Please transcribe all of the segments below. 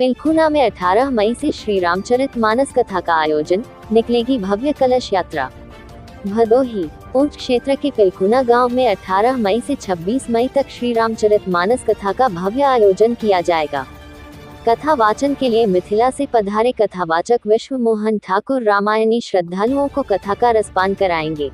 पिलखुना में 18 मई से श्री रामचरितमानस कथा का आयोजन, निकलेगी भव्य कलश यात्रा। भदोही ऊंच क्षेत्र के पिलखुना गांव में 18 मई से 26 मई तक श्री रामचरितमानस कथा का भव्य आयोजन किया जाएगा। कथा वाचन के लिए मिथिला से पधारे कथावाचक विश्व मोहन ठाकुर रामायणी श्रद्धालुओं को कथा का रसपान कराएंगे।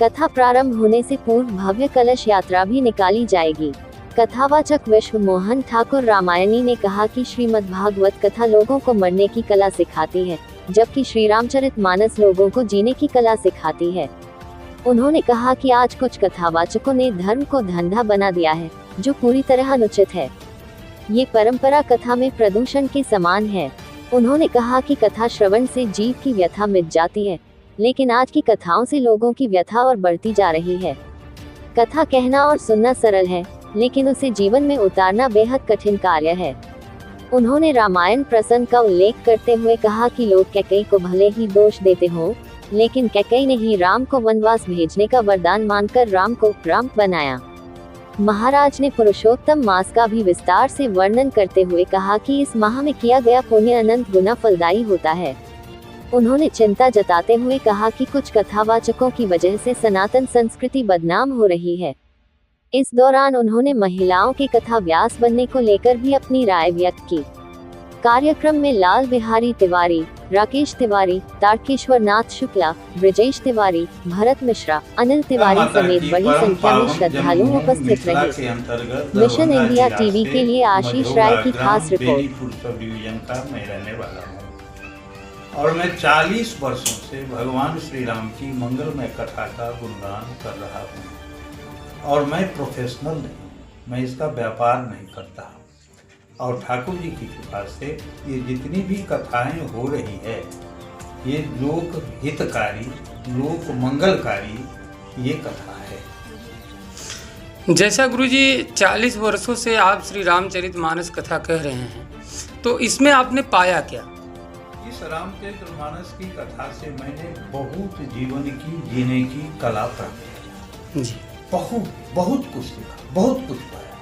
कथा प्रारंभ होने से पूर्व भव्य कलश यात्रा भी निकाली जाएगी। कथावाचक विश्व मोहन ठाकुर रामायणी ने कहा कि श्रीमद् भागवत कथा लोगों को मरने की कला सिखाती है, जबकि श्री रामचरितमानस लोगों को जीने की कला सिखाती है। उन्होंने कहा कि आज कुछ कथावाचकों ने धर्म को धंधा बना दिया है, जो पूरी तरह अनुचित है। ये परंपरा कथा में प्रदूषण के समान है। उन्होंने कहा कि कथा श्रवण से जीव की व्यथा मिट जाती है, लेकिन आज की कथाओं से लोगों की व्यथा और बढ़ती जा रही है। कथा कहना और सुनना सरल है, लेकिन उसे जीवन में उतारना बेहद कठिन कार्य है। उन्होंने रामायण प्रसंग का उल्लेख करते हुए कहा कि लोग कैकेयी को भले ही दोष देते हों, लेकिन कैकेयी ने ही राम को वनवास भेजने का वरदान मानकर राम को राम बनाया। महाराज ने पुरुषोत्तम मास का भी विस्तार से वर्णन करते हुए कहा कि इस माह में किया गया पुण्य अनंत गुना फलदायी होता है। उन्होंने चिंता जताते हुए कहा कि कुछ कथावाचकों की वजह से सनातन संस्कृति बदनाम हो रही है। इस दौरान उन्होंने महिलाओं के कथा व्यास बनने को लेकर भी अपनी राय व्यक्त की। कार्यक्रम में लाल बिहारी तिवारी, राकेश तिवारी, तारकेश्वर नाथ शुक्ला, ब्रजेश तिवारी, भरत मिश्रा, अनिल तिवारी समेत बड़ी संख्या में श्रद्धालु उपस्थित रहे। मिशन इंडिया टीवी के लिए आशीष राय की खास रिपोर्ट। और मैं 40 वर्षों से भगवान श्री राम की मंगलमय कथा का गुणगान कर रहा हूँ। और मैं प्रोफेशनल नहीं, मैं इसका व्यापार नहीं करता। और ठाकुर जी की कृपा से ये जितनी भी कथाएं हो रही है, ये लोक हितकारी, लोक मंगलकारी ये कथा है। जैसा गुरुजी 40 वर्षों से आप श्री रामचरितमानस कथा कह रहे हैं, तो इसमें आपने पाया क्या? इस रामचरितमानस की कथा से मैंने बहुत जीवन की जीने की कला प्राप्त की जी। बहुत कुछ सीखा, बहुत कुछ पाया,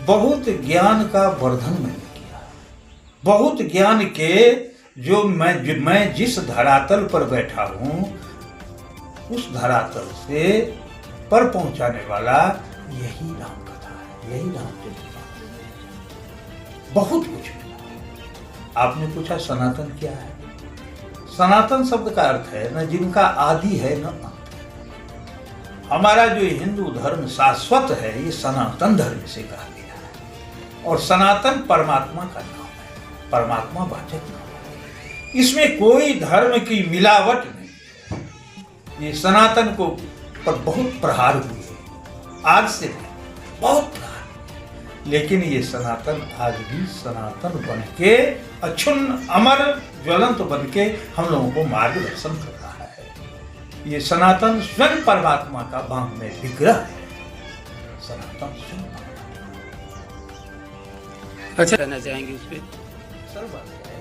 बहुत ज्ञान का वर्धन मैंने किया। बहुत ज्ञान के जो मैं जिस धरातल पर बैठा हूँ, उस धरातल से पर पहुंचाने वाला यही राम कथा है, यही रामचरितमानस। बहुत कुछ मिला। आपने पूछा सनातन क्या है? सनातन शब्द का अर्थ है न जिनका आदि है न अंत। हमारा जो हिंदू धर्म शाश्वत है, ये सनातन धर्म से कहा गया है। और सनातन परमात्मा का नाम है, परमात्मा वाचक नाम है। इसमें कोई धर्म की मिलावट नहीं। ये सनातन को पर बहुत प्रहार हुए, आज से बहुत प्रहार, लेकिन ये सनातन आज भी सनातन बन के अक्षुण्ण अमर ज्वलंत बन के हम लोगों को मार्गदर्शन कर रहा है। ये सनातन स्वयं परमात्मा का बांध में विग्रह है। सनातन स्वयं अच्छा कहना चाहेंगे उस पर? सर बात है,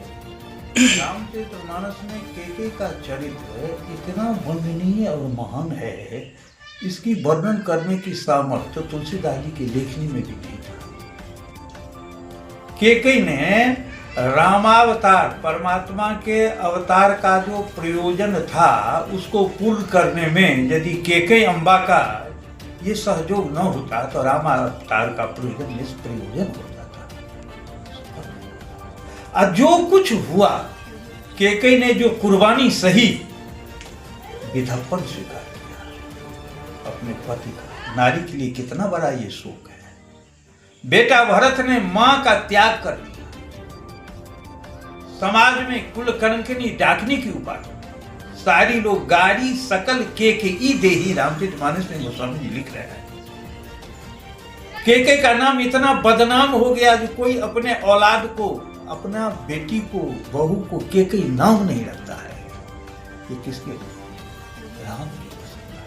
रामचरितमानस में कैकेयी का चरित्र इतना वंदनीय और महान है, इसकी वर्णन करने की सामर्थ्य तो तुलसीदास जी की लेखनी में भी नहीं था। कैकेयी ने रामावतार, परमात्मा के अवतार का जो प्रयोजन था, उसको पूर्ण करने में यदि कैकेयी अम्बा का ये सहयोग न होता तो रामावतार का प्रयोजन निष्प्रयोजन होता था। और जो कुछ हुआ, कैकेयी ने जो कुर्बानी सही, विधप्पन स्वीकार किया अपने पति का। नारी के लिए कितना बड़ा ये शोक है। बेटा भरत ने मां का त्याग कर दिया। समाज में कुल कनकनी डाकनी की उपाधि, सारी लोग गाड़ी सकल कैकेयी देही, रामचरितमानस में गोस्वामी जी लिख रहे हैं। कैकेयी का नाम इतना बदनाम हो गया जो कोई अपने औलाद को, अपना बेटी को, बहू को कैकेयी नाम नहीं रखता है। ये किसके लिए? राम की पसंद है।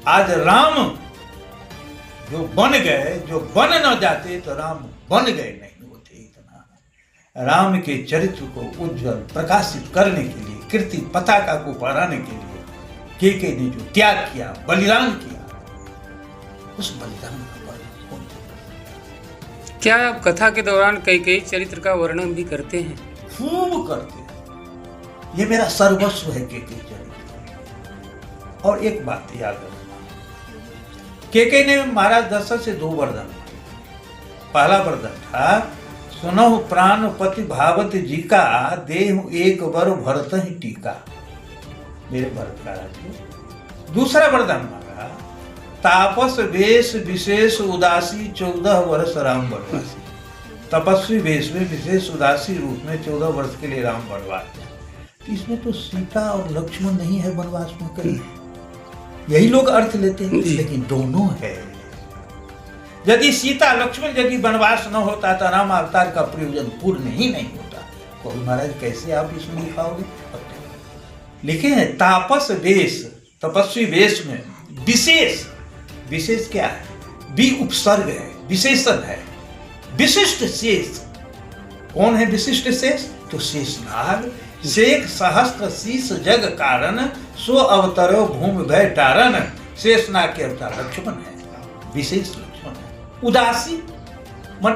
आज राम जो बन गए, जो बन न जाते तो राम बन गए नहीं होते। इतना राम के चरित्र को उज्जवल प्रकाशित करने के लिए, कीर्ति पताका को फहराने के लिए कैकेयी ने जो त्याग किया, बलिदान किया, उस बलिदान का वर्णन कौन क्या आप कथा के दौरान कई चरित्र का वर्णन भी करते हैं? खूब करते हैं। ये मेरा सर्वस्व है के चरित्र। और एक बात याद रखना, के ने महाराज दशरथ से 2 वरदान मांगे। पहला वरदान था सुनहु प्राण पति भावत जी का, देहु एक वर भरत ही टीका। मेरे भरत का राज्य। दूसरा वरदान मांगा तापस वेश विशेष उदासी 14 वर्ष राम वनवासी। तपस्वी वेश में विशेष उदासी रूप में 14 वर्ष के लिए राम वनवास। इसमें तो सीता और लक्ष्मण नहीं है वनवास में कहीं, यही लोग अर्थ लेते हैं, लेकिन दोनों है। यदि सीता लक्ष्मण यदि वनवास न होता तो राम अवतार का प्रयोजन पूर्ण ही नहीं होता। तो महाराज कैसे आप इसमें लिखाओगे? लिखे हैं तापस वेश, तपस्वी वेश में विशेष। विशेष क्या है? भी उपसर्ग है, विशेषण है। विशिष्ट शेष। कौन है विशिष्ट शेष? तो शेषनाग। शेख सहस्त्र शीश जग कारण, सो अवतरो भूमि भय टारण। शेषनाग के अवतार लक्ष्मण है, विशेष लक्ष्मण है। उदासी मन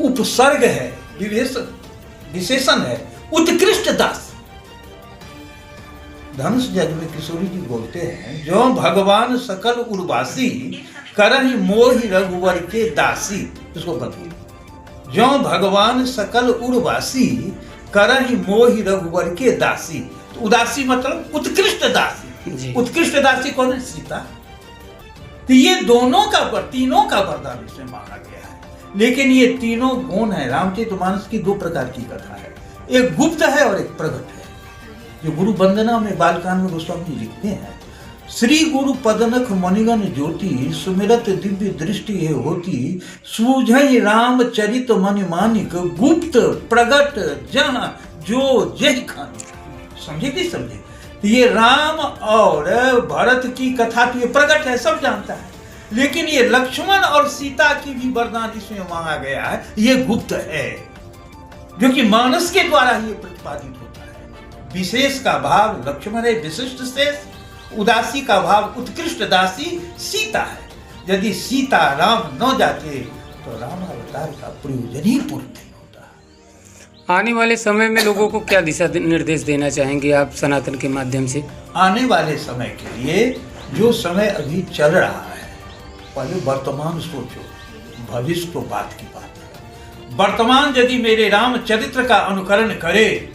उपसर्ग है, विशेषण है। उत्कृष्ट दास। धनुष जग में किशोरी जी बोलते हैं जो भगवान सकल उर्वासी, करहि मोहि रघुवर के दासी। इसको बदलिए, जो भगवान सकल उर्वासी, करहि मोहि रघुवर के दासी। तो उदासी मतलब उत्कृष्ट दासी। उत्कृष्ट दासी कौन है? सीता। तो ये दोनों का तीनों का वरदान इसमें मांगा गया है। लेकिन ये तीनों गुण है। रामचरितमानस की 2 प्रकार की कथा है, एक गुप्त है और एक प्रकट है। जो गुरु वंदना में बालकांड में गोस्वामी जी लिखते हैं, श्री गुरु पदनख मणिगण ज्योति, सुमिरत दिव्य दृष्टि है होती, सूझई राम चरित मन मानिक, गुप्त प्रगट जहाँ जो जय खानी। समझे कि समझे? तो ये राम और भरत की कथा तो ये प्रगट है, सब जानता है। लेकिन ये लक्ष्मण और सीता की भी वरदान इसमें मांगा गया है, ये गुप्त है, जो कि मानस के द्वारा ये प्रतिपादित होता है। विशेष का भाव लक्ष्मण है, विशिष्ट शेष। उदासी का भाव उत्कृष्ट दासी सीता है। यदि सीता राम न जाते तो राम अवतार का प्रयोजन ही पूर्ण नहीं होता। आने वाले समय में लोगों को क्या दिशा निर्देश देना चाहेंगे आप सनातन के माध्यम से? आने वाले समय के लिए जो समय अभी चल रहा है, पहले वर्तमान सोचो, भविष्य तो बात की बात है। वर्तमान यदि मेरे रामचरित्र का अनुकरण करे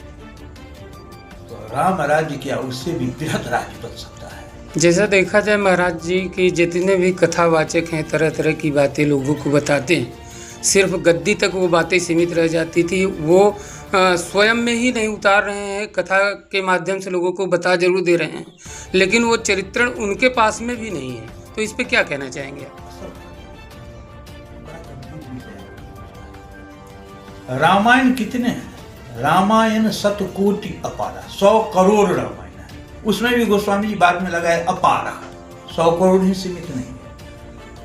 तो राम राज्य क्या उससे भी बृहद राज्य बन सकता है। जैसा देखा जाए महाराज जी की जितने भी कथावाचक हैं, तरह तरह की बातें लोगों को बताते हैं, सिर्फ गद्दी तक वो बातें सीमित रह जाती थी। वो स्वयं में ही नहीं उतार रहे हैं, कथा के माध्यम से लोगों को बता जरूर दे रहे हैं, लेकिन वो चरित्रण उनके पास में भी नहीं है। तो इस पे क्या कहना चाहेंगे? रामायण कितने हैं? रामायण 100 कोटि अपारा, 100 करोड़ रामायण है। उसमें भी गोस्वामी जी बाद में लगाए अपारा, 100 करोड़ ही सीमित नहीं है।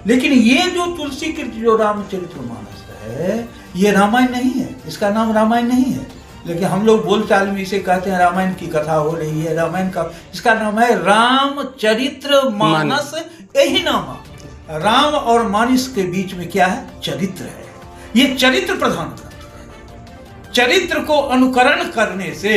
लेकिन ये जो तुलसी कृत जो रामचरितमानस है, ये रामायण नहीं है, इसका नाम रामायण नहीं है। लेकिन हम लोग बोलचाल में इसे कहते हैं रामायण की कथा हो रही है, रामायण का इसका नाम है रामचरितमानस। यही नाम है। राम और मानस के बीच में क्या है? चरित्र है। ये चरित्र प्रधान ग्रंथ है। चरित्र को अनुकरण करने से